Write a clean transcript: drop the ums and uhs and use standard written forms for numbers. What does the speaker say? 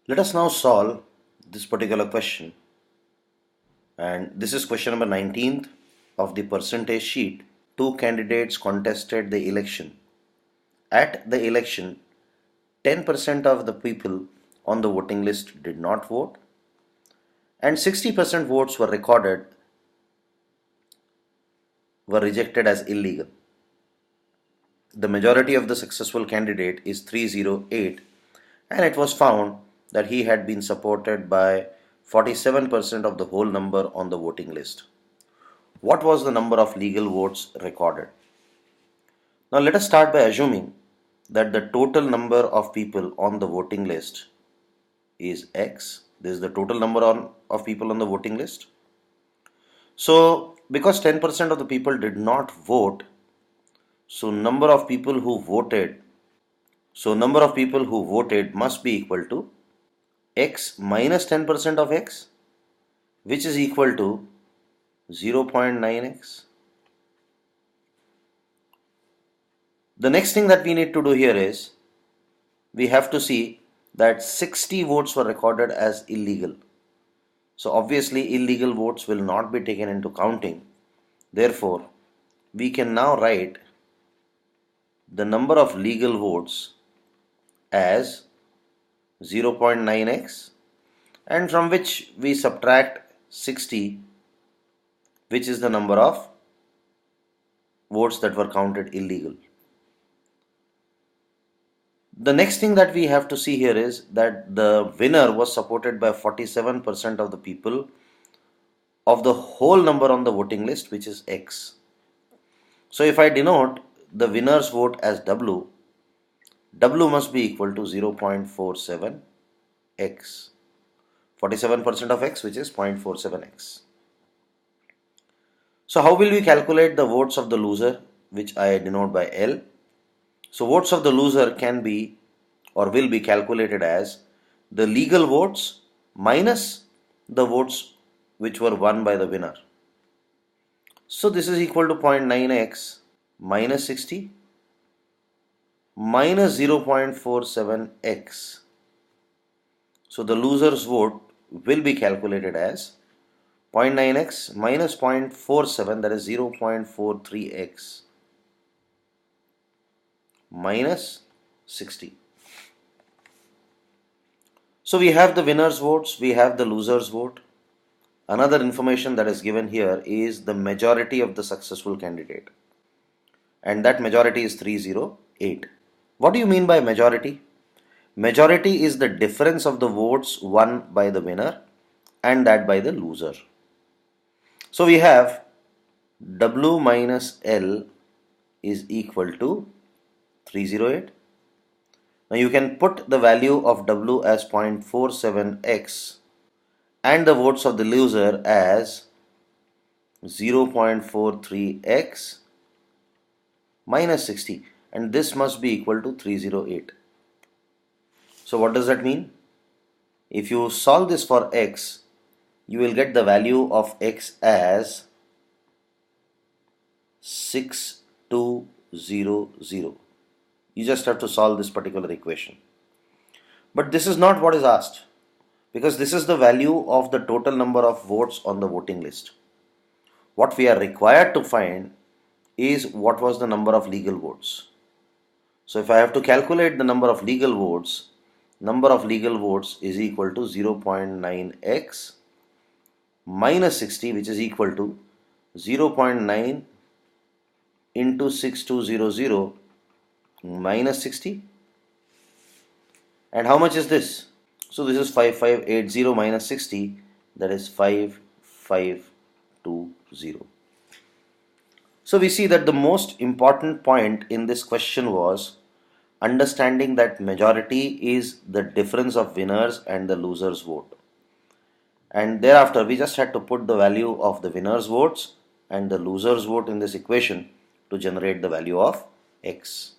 Let us now solve this particular question, and this is question number 19th of the percentage sheet. Two candidates contested the election. At the election, 10% of the people on the voting list did not vote, and 60% votes were rejected as illegal. The majority of the successful candidate is 308, and it was found that he had been supported by 47% of the whole number on the voting list. What was the number of legal votes recorded? Now let us start by assuming that the total number of people on the voting list is X. This is the total number of people on the voting list. So because 10% of the people did not vote, so number of people who voted must be equal to X minus 10% of X, which is equal to 0.9X. The next thing that we need to do here is we have to see that 60 votes were recorded as illegal. So obviously illegal votes will not be taken into counting. Therefore, we can now write the number of legal votes as 0.9x, and from which we subtract 60, which is the number of votes that were counted illegal. The next thing that we have to see here is that the winner was supported by 47% of the people of the whole number on the voting list, which is X. So if I denote the winner's vote as W, W must be equal to 0.47x. 47% of X, which is 0.47x. So how will we calculate the votes of the loser, which I denote by L? So votes of the loser can be or will be calculated as the legal votes minus the votes which were won by the winner. So this is equal to 0.9x minus 60 minus 0.47x. So the loser's vote will be calculated as 0.9x minus 0.47, that is 0.43x, minus 60. So we have the winner's votes, we have the loser's vote. Another information that is given here is the majority of the successful candidate, and that majority is 308. What do you mean by majority? Majority is the difference of the votes won by the winner and that by the loser. So we have W minus L is equal to 308. Now you can put the value of W as 0.47x and the votes of the loser as 0.43x minus 60, and this must be equal to 308. So what does that mean? If you solve this for x, you will get the value of x as 6200. You just have to solve this particular equation. But this is not what is asked, because this is the value of the total number of votes on the voting list. What we are required to find is what was the number of legal votes. So if I have to calculate the number of legal votes is equal to 0.9x minus 60, which is equal to 0.9 into 6200 minus 60. And how much is this? So this is 5580 minus 60, that is 5520. So we see that the most important point in this question was understanding that majority is the difference of winners and the losers vote. And thereafter we just had to put the value of the winners votes and the losers vote in this equation to generate the value of x.